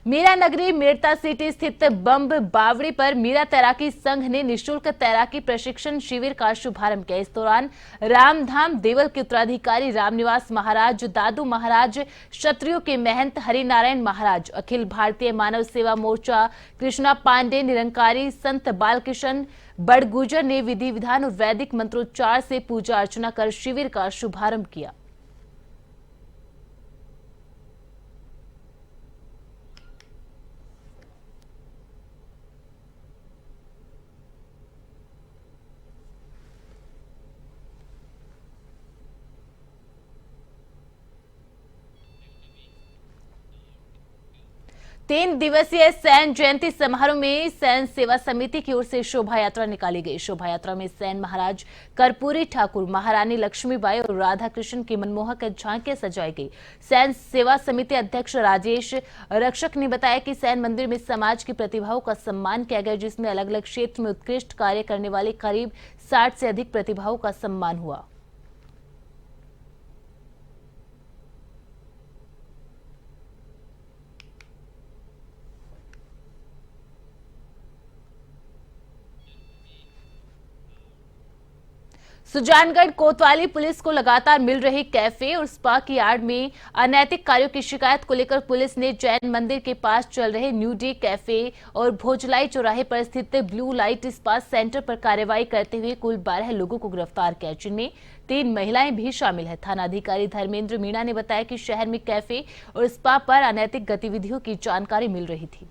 मीरा नगरी मेड़ता सिटी स्थित बम्ब बावड़ी पर मीरा तैराकी संघ ने निशुल्क तैराकी प्रशिक्षण शिविर का शुभारंभ किया। इस दौरान रामधाम देवल के उत्तराधिकारी रामनिवास महाराज, दादू महाराज, क्षत्रियों के महंत हरिनारायण महाराज, अखिल भारतीय मानव सेवा मोर्चा कृष्णा पांडे, निरंकारी संत बालकिशन बड़गुजर ने विधि विधान और वैदिक मंत्रोच्चार से पूजा अर्चना कर शिविर का शुभारंभ किया। तीन दिवसीय सैन जयंती समारोह में सैन सेवा समिति की ओर से शोभा यात्रा निकाली गई। शोभा यात्रा में सैन महाराज, कर्पूरी ठाकुर, महारानी लक्ष्मीबाई और राधा कृष्ण की मनमोहक झांकियां सजाई गई। सैन सेवा समिति अध्यक्ष राजेश रक्षक ने बताया कि सैन मंदिर में समाज की प्रतिभाओं का सम्मान किया गया, जिसमें अलग अलग क्षेत्र में उत्कृष्ट कार्य करने वाले करीब 60 से अधिक प्रतिभाओं का सम्मान हुआ। सुजानगढ़ कोतवाली पुलिस को लगातार मिल रही कैफे और स्पा की आड़ में अनैतिक कार्यों की शिकायत को लेकर पुलिस ने जैन मंदिर के पास चल रहे न्यू डे कैफे और भोजलाई चौराहे पर स्थित ब्लू लाइट स्पा सेंटर पर कार्रवाई करते हुए कुल 12 लोगों को गिरफ्तार किया, जिनमें 3 महिलाएं भी शामिल है। थाना अधिकारी धर्मेंद्र मीणा ने बताया कि शहर में कैफे और स्पा पर अनैतिक गतिविधियों की जानकारी मिल रही थी।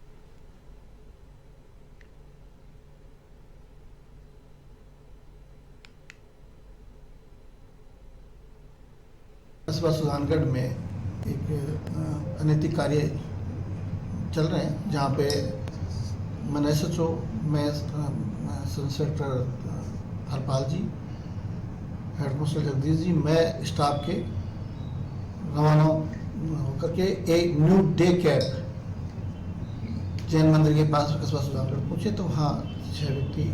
कस्बा सुजानगढ़ में एक अनैतिक कार्य चल रहे हैं, जहाँ पे मैं एसएचओ, मैं सब इंस्पेक्टर हरपाल जी, हेड कांस्टेबल जगदीश जी, मैं स्टाफ के रवाना होकर के एक न्यू डे कैब जैन मंदिर के पास कस्बा सुजानगढ़ पहुँचे तो वहाँ 6 व्यक्ति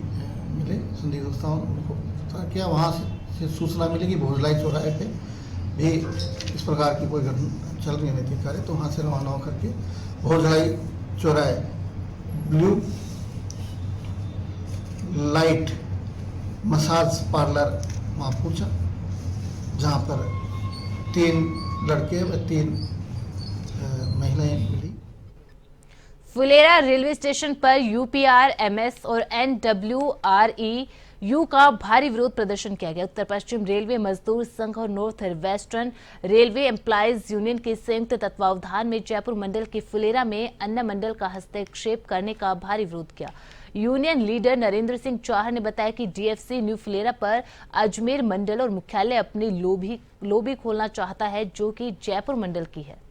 मिले। संदिग्ध अवस्थाओं उनको गिरफ्तार किया। वहाँ से सूचना मिली कि भोजलाई चौराहे पे भी इस प्रकार की कोई घटना चल रही है, नैतिक कार्य, तो वहाँ से रवाना होकर के भोजलाई चौराहे ब्लू लाइट मसाज पार्लर वहाँ पहुँचा, जहाँ पर 3 लड़के व 3 महिलाएं मिली। फुलेरा रेलवे स्टेशन पर यूपीआरएमएस और एनडब्ल्यूआरई का भारी विरोध प्रदर्शन किया गया। उत्तर पश्चिम रेलवे मजदूर संघ और north western railway employees union के संयुक्त तत्वावधान में जयपुर मंडल के फुलेरा में अन्य मंडल का हस्तक्षेप करने का भारी विरोध किया। यूनियन लीडर नरेंद्र सिंह चाहर ने बताया कि डीएफसी न्यू फुलेरा पर अजमेर मंडल और मुख्यालय अपनी लोबी खोलना चाहता है, जो कि जयपुर मंडल की है।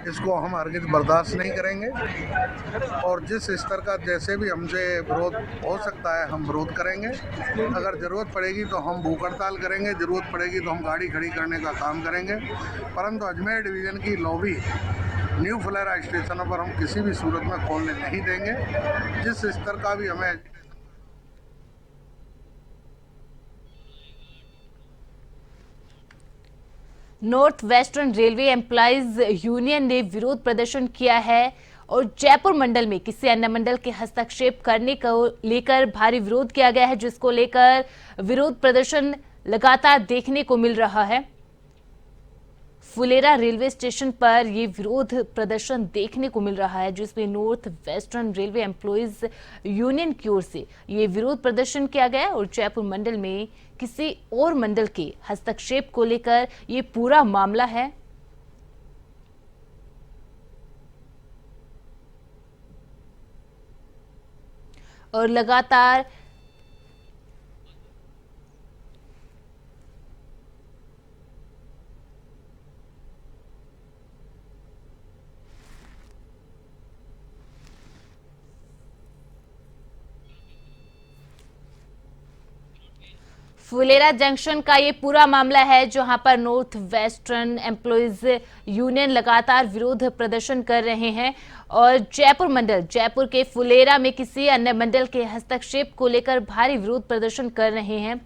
इसको हम हरगिज बर्दाश्त नहीं करेंगे और जिस स्तर का जैसे भी हमसे विरोध हो सकता है हम विरोध करेंगे। अगर ज़रूरत पड़ेगी तो हम भूख हड़ताल करेंगे, ज़रूरत पड़ेगी तो हम गाड़ी खड़ी करने का काम करेंगे, परंतु अजमेर डिवीज़न की लॉबी न्यू फुलेरा स्टेशनों पर हम किसी भी सूरत में खोलने नहीं देंगे। जिस स्तर का भी हमें north western railway employees union ने विरोध प्रदर्शन किया है और जयपुर मंडल में किसी अन्य मंडल के हस्तक्षेप करने को लेकर भारी विरोध किया गया है, जिसको लेकर विरोध प्रदर्शन लगातार देखने को मिल रहा है। फुलेरा रेलवे स्टेशन पर यह विरोध प्रदर्शन देखने को मिल रहा है, जिसमें north western railway employees union की ओर से यह विरोध प्रदर्शन किया गया और जयपुर मंडल में किसी और मंडल के हस्तक्षेप को लेकर यह पूरा मामला है। और लगातार फुलेरा जंक्शन का ये पूरा मामला है जहां पर नॉर्थ वेस्टर्न एम्प्लॉयज यूनियन लगातार विरोध प्रदर्शन कर रहे हैं और जयपुर के फुलेरा में किसी अन्य मंडल के हस्तक्षेप को लेकर भारी विरोध प्रदर्शन कर रहे हैं।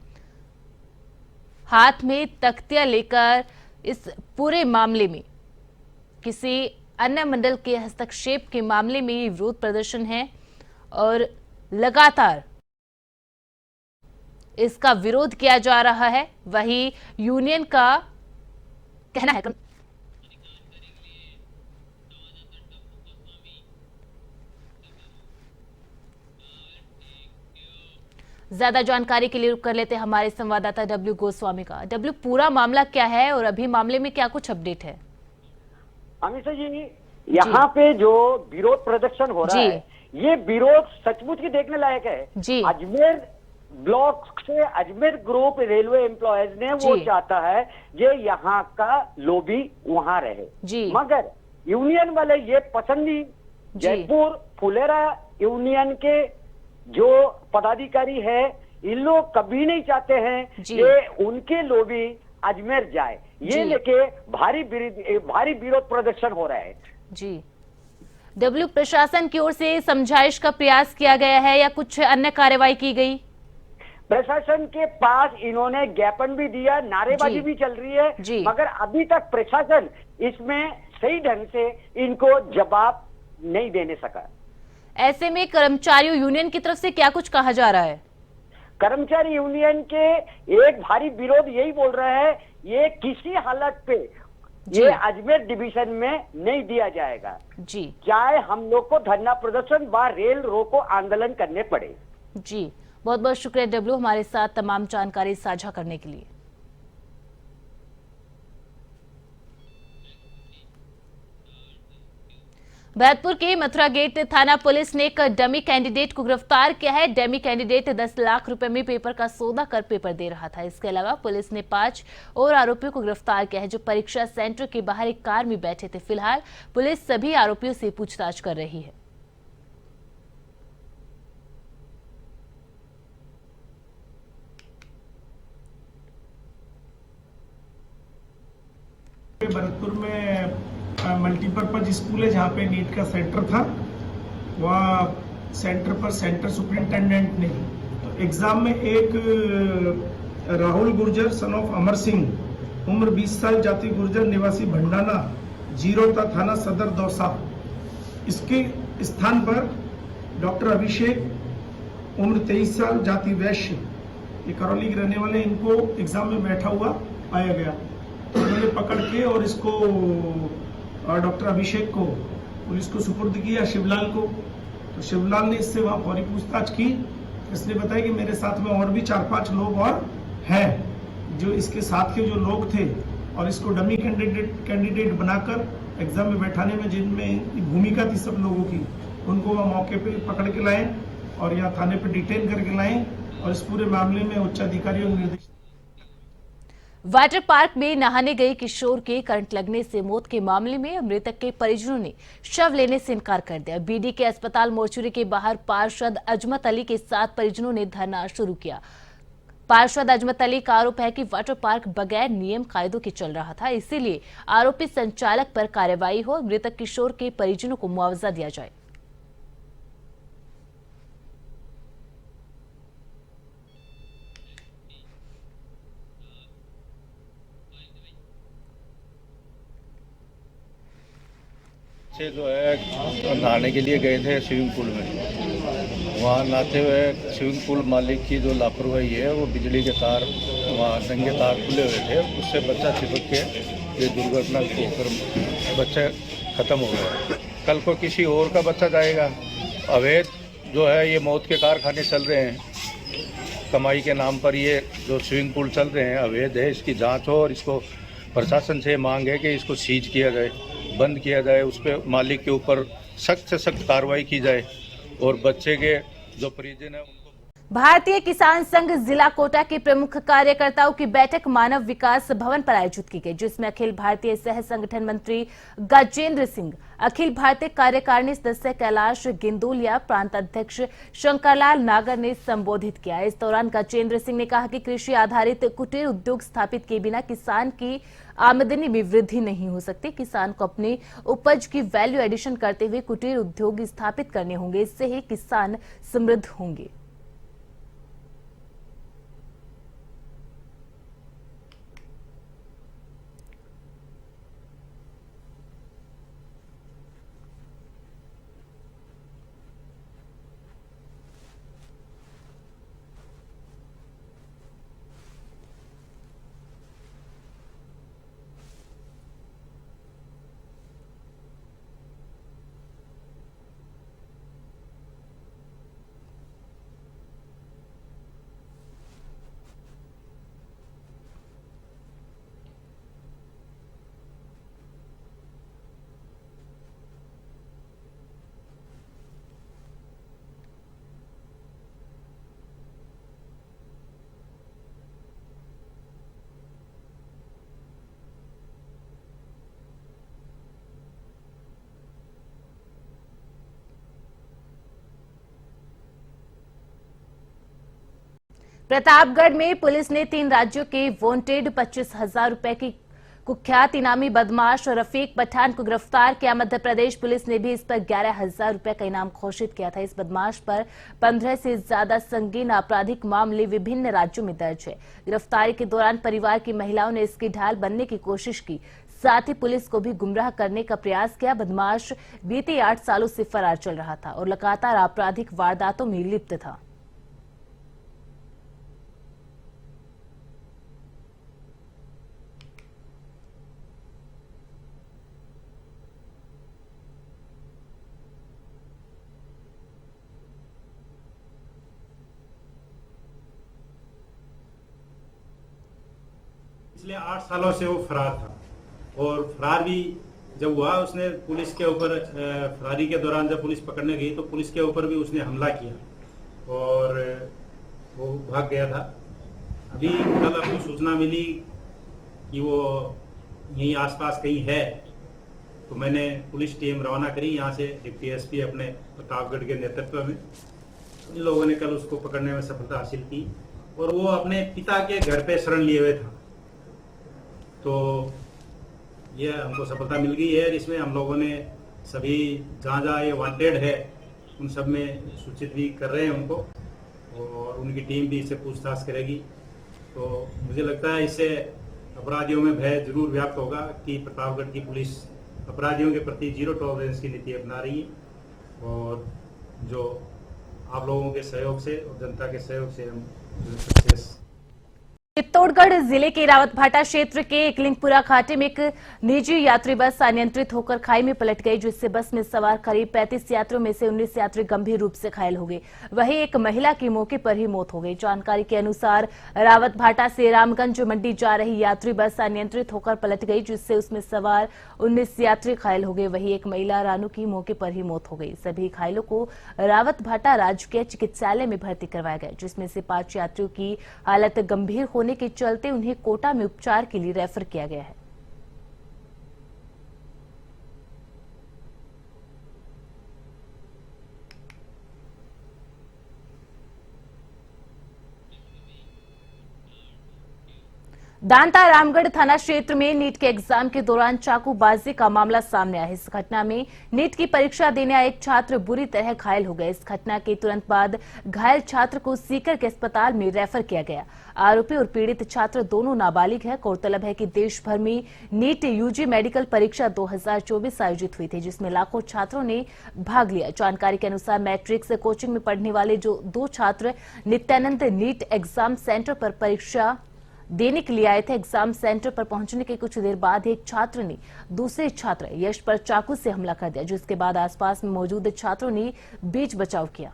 हाथ में तख्तियां लेकर इस पूरे मामले में किसी अन्य मंडल के हस्तक्षेप के मामले में ये विरोध प्रदर्शन है और लगातार इसका विरोध किया जा रहा है। वही यूनियन का कहना है ज्यादा जानकारी के लिए रुक कर लेते हैं हमारे संवाददाता डब्ल्यू गोस्वामी का। डब्ल्यू, पूरा मामला क्या है और अभी मामले में क्या कुछ अपडेट है? अमित जी, यहाँ पे जो विरोध प्रदर्शन हो रहा है, ये विरोध सचमुच ही देखने लायक है जी। अजमेर ब्लॉक से अजमेर ग्रुप रेलवे एम्प्लॉयज ने वो चाहता है ये यहाँ का लॉबी वहां रहे जी। मगर यूनियन वाले ये पसंद नहीं। जयपुर फुलेरा यूनियन के जो पदाधिकारी है, इन लोग कभी नहीं चाहते हैं कि उनके लॉबी अजमेर जाए। ये लेके भारी विरोध प्रदर्शन हो रहा है जी। डब्ल्यू, प्रशासन की ओर से समझाइश का प्रयास किया गया है या कुछ अन्य कार्रवाई की गई? प्रशासन के पास इन्होंने ज्ञापन भी दिया, नारेबाजी भी चल रही है, मगर अभी तक प्रशासन इसमें सही ढंग से इनको जवाब नहीं देने सका। ऐसे में कर्मचारियों यूनियन की तरफ से क्या कुछ कहा जा रहा है? कर्मचारी यूनियन के एक भारी विरोध यही बोल रहा है, ये किसी हालत पे ये अजमेर डिवीजन में नहीं दिया जाएगा जी, चाहे हम लोग को धरना प्रदर्शन व रेल रोको आंदोलन करने पड़े जी। बहुत बहुत शुक्रिया डब्ल्यू, हमारे साथ तमाम जानकारी साझा करने के लिए। भरतपुर के मथुरा गेट थाना पुलिस ने एक डमी कैंडिडेट को गिरफ्तार किया है। डमी कैंडिडेट 10 लाख रुपए में पेपर का सौदा कर पेपर दे रहा था। इसके अलावा पुलिस ने 5 और आरोपियों को गिरफ्तार किया है जो परीक्षा सेंटर के बाहर एक कार में बैठे थे। फिलहाल पुलिस सभी आरोपियों से पूछताछ कर रही है। भरतपुर में मल्टीपर्पज स्कूल है जहाँ पे नीट का सेंटर था। वहाँ सेंटर पर सेंटर सुपरिंटेंडेंट ने तो एग्जाम में एक राहुल गुर्जर सन ऑफ अमर सिंह उम्र 20 साल जाति गुर्जर निवासी भंडाना जीरोता थाना सदर दौसा, इसके स्थान पर डॉक्टर अभिषेक उम्र 23 साल जाति वैश्य, ये करौली के रहने वाले, इनको एग्जाम में बैठा हुआ पाया गया। तो उन्होंने पकड़ के और इसको डॉक्टर अभिषेक को पुलिस को सुपुर्द किया, शिवलाल को। तो शिवलाल ने इससे वहां फौरी पूछताछ की। इसने बताया कि मेरे साथ में और भी 4-5 लोग और हैं जो इसके साथ के जो लोग थे और इसको डमी कैंडिडेट बनाकर एग्जाम में बैठाने में जिनमें भूमिका थी सब लोगों की, उनको वह मौके पे पकड़ के लाए और यहाँ थाने पे डिटेन करके लाए और इस पूरे मामले में उच्च अधिकारियों के निर्देश। वाटर पार्क में नहाने गए किशोर के करंट लगने से मौत के मामले में मृतक के परिजनों ने शव लेने से इनकार कर दिया। बीडी के अस्पताल मोर्चरी के बाहर पार्षद अजमत अली के साथ परिजनों ने धरना शुरू किया। पार्षद अजमत अली का आरोप है कि वाटर पार्क बगैर नियम कायदों के चल रहा था, इसीलिए आरोपी संचालक पर कार्रवाई हो, मृतक किशोर के परिजनों को मुआवजा दिया जाए। से जो है नहाने के लिए गए थे स्विमिंग पूल में। वहाँ नहाते हुए स्विमिंग पूल मालिक की जो लापरवाही है, वो बिजली के तार वहाँ नंगे तार खुले हुए थे, उससे बच्चा चिपक के ये दुर्घटना होकर बच्चा ख़त्म हो गया। कल को किसी और का बच्चा जाएगा। अवैध जो है ये मौत के कारखाने चल रहे हैं, कमाई के नाम पर ये जो स्विमिंग पूल चल रहे हैं अवैध है। इसकी जाँच हो और इसको प्रशासन से मांग है कि इसको सीज किया जाए, बंद किया जाए, उस पर मालिक के ऊपर सख्त से सख्त कार्रवाई की जाए और बच्चे के जो परिजन है उनको। भारतीय किसान संघ जिला कोटा के प्रमुख कार्यकर्ताओं की बैठक मानव विकास भवन पर आयोजित की गई, जिसमें अखिल भारतीय सह संगठन मंत्री गजेंद्र सिंह, अखिल भारतीय कार्यकारिणी सदस्य कैलाश गिंदोलिया, प्रांत अध्यक्ष शंकरलाल नागर ने संबोधित किया। इस दौरान गजेंद्र सिंह ने कहा कि कृषि आधारित कुटीर उद्योग स्थापित किए बिना किसान की आमदनी में वृद्धि नहीं हो सकती। किसान को अपनी उपज की वैल्यू एडिशन करते हुए कुटीर उद्योग स्थापित करने होंगे, इससे ही किसान समृद्ध होंगे। प्रतापगढ़ में पुलिस ने 3 राज्यों के वांटेड 25,000 रुपए की कुख्यात इनामी बदमाश रफीक पठान को गिरफ्तार किया। मध्य प्रदेश पुलिस ने भी इस पर 11,000 रुपए का इनाम घोषित किया था। इस बदमाश पर 15 से ज्यादा संगीन आपराधिक मामले विभिन्न राज्यों में दर्ज है। गिरफ्तारी के दौरान परिवार की महिलाओं ने इसकी ढाल बनने की कोशिश की, साथ ही पुलिस को भी गुमराह करने का प्रयास किया। बदमाश बीते 8 सालों से फरार चल रहा था और लगातार आपराधिक वारदातों में लिप्त था। पिछले 8 सालों से वो फरार था और फरार भी जब हुआ, उसने पुलिस के ऊपर फरारी के दौरान जब पुलिस पकड़ने गई तो पुलिस के ऊपर भी उसने हमला किया और वो भाग गया था। अभी कल आपको सूचना मिली कि वो यहीं आसपास कहीं है, तो मैंने पुलिस टीम रवाना करी यहाँ से, डिप्टी एसपी अपने प्रतापगढ़ के नेतृत्व में। इन लोगों ने कल उसको पकड़ने में सफलता हासिल की और वो अपने पिता के घर पे शरण लिए हुए था। तो ये हमको सफलता मिल गई है। इसमें हम लोगों ने सभी जहाँ जहाँ ये वांटेड है उन सब में सूचित भी कर रहे हैं उनको, और उनकी टीम भी इससे पूछताछ करेगी। तो मुझे लगता है इससे अपराधियों में भय जरूर व्याप्त होगा कि प्रतापगढ़ की पुलिस अपराधियों के प्रति 0 टॉलरेंस की नीति अपना रही है, और जो आप लोगों के सहयोग से और जनता के सहयोग से हम सक्सेस। चित्तौड़गढ़ जिले के रावतभाटा क्षेत्र के एकलिंगपुरा घाटी में एक निजी यात्री बस अनियंत्रित होकर खाई में पलट गई, जिससे बस में सवार करीब 35 यात्रियों में से 19 यात्री गंभीर रूप से घायल हो गए। वहीं एक महिला की मौके पर ही मौत हो गई। जानकारी के अनुसार रावतभाटा से रामगंज मंडी जा रही यात्री बस अनियंत्रित होकर पलट गई, जिससे उसमें सवार 19 यात्री घायल हो गए। वहीं एक महिला रानू की मौके पर ही मौत हो गई। सभी घायलों को रावतभाटा राजकीय चिकित्सालय में भर्ती करवाया गया, जिसमें से 5 यात्रियों की हालत गंभीर होने के चलते उन्हें कोटा में उपचार के लिए रेफर किया गया है। दांता रामगढ़ थाना क्षेत्र में नीट के एग्जाम के दौरान चाकूबाजी का मामला सामने आया है। इस घटना में नीट की परीक्षा देने आए एक छात्र बुरी तरह घायल हो गए। इस घटना के तुरंत बाद घायल छात्र को सीकर के अस्पताल में रेफर किया गया। आरोपी और पीड़ित छात्र दोनों नाबालिग है। गौरतलब है कि देश भर में नीट यूजी मेडिकल परीक्षा 2024 आयोजित हुई थी, जिसमें लाखों छात्रों ने भाग लिया। जानकारी के अनुसार मैट्रिक्स कोचिंग में पढ़ने वाले जो 2 छात्र नित्यानंद नीट एग्जाम सेंटर पर परीक्षा देने के लिए आए थे। एग्जाम सेंटर पर पहुंचने के कुछ देर बाद एक छात्र ने दूसरे छात्र यश पर चाकू से हमला कर दिया, जिसके बाद आसपास में मौजूद छात्रों ने बीच बचाव किया।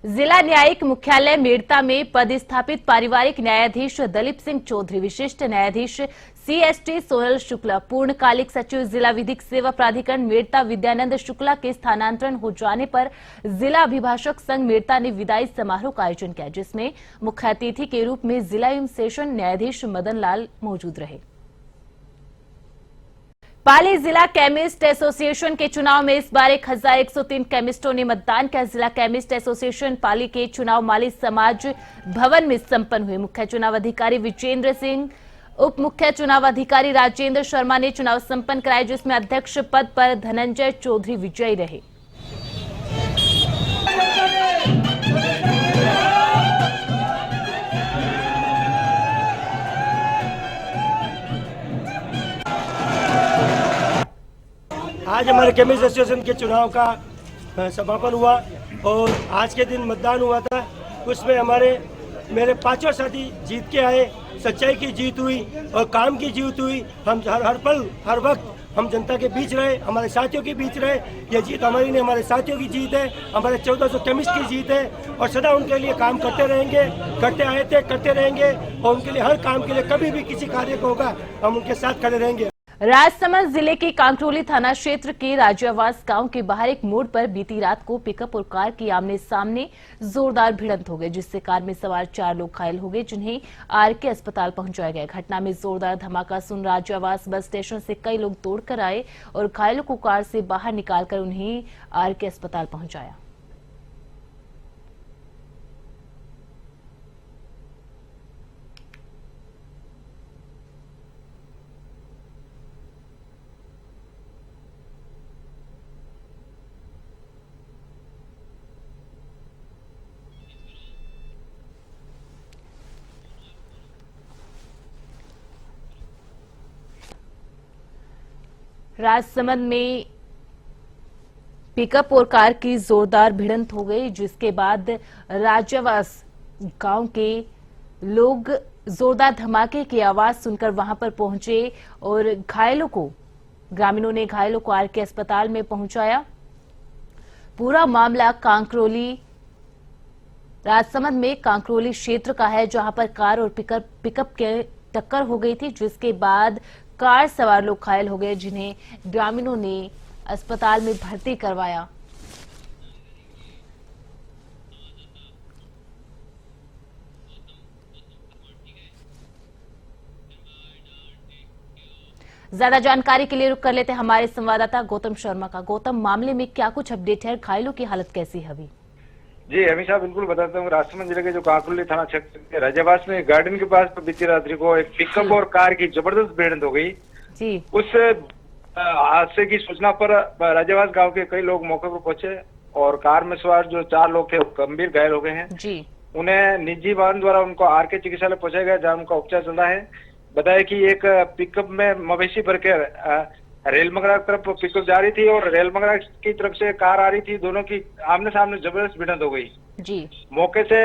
जिला न्यायिक मुख्यालय मेड़ता में पदस्थापित पारिवारिक न्यायाधीश दलीप सिंह चौधरी, विशिष्ट न्यायाधीश सीएसटी सोनल शुक्ला, पूर्णकालिक सचिव जिला विधिक सेवा प्राधिकरण मेड़ता विद्यानंद शुक्ला के स्थानांतरण हो जाने पर जिला अभिभाषक संघ मेड़ता ने विदाई समारोह का आयोजन किया, जिसमें मुख्य अतिथि के रूप में जिला एवं सेशन न्यायाधीश मदन लाल मौजूद रहे। पाली जिला केमिस्ट एसोसिएशन के चुनाव में इस बार 1103 केमिस्टों ने मतदान किया। जिला केमिस्ट एसोसिएशन पाली के चुनाव माली समाज भवन में संपन्न हुए। मुख्य चुनाव अधिकारी विजेंद्र सिंह, उप मुख्य चुनाव अधिकारी राजेंद्र शर्मा ने चुनाव संपन्न कराए, जिसमें अध्यक्ष पद पर धनंजय चौधरी विजयी रहे। आज हमारे केमिस्ट एसोसिएशन के चुनाव का समापन हुआ और आज के दिन मतदान हुआ था। उसमें मेरे पांचों साथी जीत के आए। सच्चाई की जीत हुई और काम की जीत हुई। हम हर पल हर वक्त हम जनता के बीच रहे, हमारे साथियों के बीच रहे। ये जीत हमारी नहीं, हमारे साथियों की जीत है, हमारे 1400 केमिस्ट की जीत है और सदा उनके लिए काम करते रहेंगे, करते आए थे, करते रहेंगे और उनके लिए हर काम के लिए कभी भी किसी कार्य को होगा हम उनके साथ खड़े रहेंगे। राजसमंद जिले के कांकरोली थाना क्षेत्र के राज्यवास गांव के बाहर एक मोड़ पर बीती रात को पिकअप और कार की आमने सामने जोरदार भिड़ंत हो गई, जिससे कार में सवार 4 लोग घायल हो गए, जिन्हें आरके अस्पताल पहुंचाया गया। घटना में जोरदार धमाका सुन राज्यवास बस स्टेशन से कई लोग दौड़कर आए और घायलों को कार से बाहर निकालकर उन्हें आरके अस्पताल पहुंचाया। राजसमंद में पिकअप और कार की जोरदार भिड़ंत हो गई, जिसके बाद राज्यवास गांव के लोग जोरदार धमाके की आवाज सुनकर वहां पर पहुंचे और ग्रामीणों ने घायलों को आरके अस्पताल में पहुंचाया। पूरा मामला राजसमंद में कांकरोली क्षेत्र का है, जहां पर कार और पिकअप के टक्कर हो गई थी, जिसके बाद कार सवार लोग घायल हो गए, जिन्हें ग्रामीणों ने अस्पताल में भर्ती करवाया। ज्यादा जानकारी के लिए रुक कर लेते हैं हमारे संवाददाता गौतम शर्मा का। गौतम, मामले में क्या कुछ अपडेट है? घायलों की हालत कैसी है अभी? जी हमेशा बिल्कुल बताता हूँ। राजसमंद जिले के जो कांकरोली थाना क्षेत्र के राज्यवास में गार्डन के पास बीती रात्रि को एक पिकअप और कार की जबरदस्त भिड़ंत हो गई। जी। उस हादसे की सूचना पर राज्यवास गांव के कई लोग मौके पर पहुंचे और कार में सवार जो 4 लोग थे वो गंभीर घायल हो गए हैं। जी। उन्हें निजी वाहन द्वारा उनको आरके चिकित्सालय पहुंचाया गया, जहाँ उनका उपचार चल रहा है। बताया कि एक पिकअप में मवेशी भर के रेल मंगरा की तरफ पिकअप जा रही थी और रेल मंगरा की तरफ से कार आ रही थी। दोनों की आमने सामने जबरदस्त भिड़ंत हो गई। जी। मौके से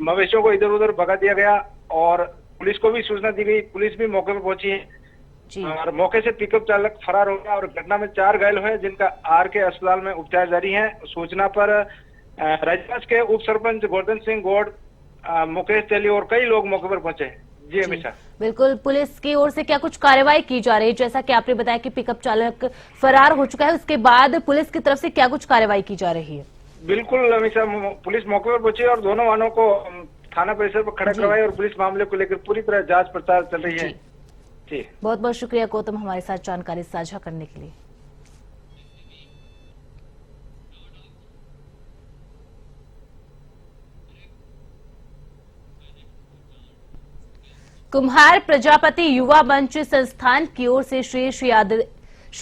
मवेशियों को इधर उधर भगा दिया गया और पुलिस को भी सूचना दी गई। पुलिस भी मौके पर पहुंची है और मौके से पिकअप चालक फरार हो गया और घटना में 4 घायल हुए, जिनका आरके अस्पताल में उपचार जारी है। सूचना पर राज्यवास के उप सरपंच गोवर्धन सिंह गौड़, मुकेश तेली और कई लोग मौके पर पहुंचे। जी हमेशा बिल्कुल। पुलिस की ओर से क्या कुछ कार्रवाई की जा रही है? जैसा कि आपने बताया कि पिकअप चालक फरार हो चुका है, उसके बाद पुलिस की तरफ से क्या कुछ कार्रवाई की जा रही है? बिल्कुल हमेशा पुलिस मौके पर पहुंची और दोनों वाहनों को थाना परिसर पर खड़ा करवाया और पुलिस मामले को लेकर पूरी तरह जांच पड़ताल चल रही है। जी बहुत बहुत शुक्रिया गौतम, हमारे साथ जानकारी साझा करने के लिए। कुम्हार प्रजापति युवा मंच संस्थान की ओर से श्री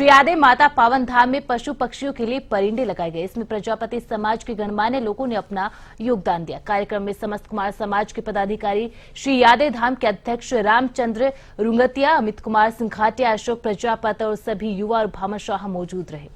यादे माता पावन धाम में पशु पक्षियों के लिए परिंदे लगाए गए। इसमें प्रजापति समाज के गणमान्य लोगों ने अपना योगदान दिया। कार्यक्रम में समस्त कुमार समाज के पदाधिकारी, श्री यादे धाम के अध्यक्ष रामचंद्र रुंगतिया, अमित कुमार सिंघाटिया, अशोक प्रजापति और सभी युवा और भामाशाह मौजूद रहे।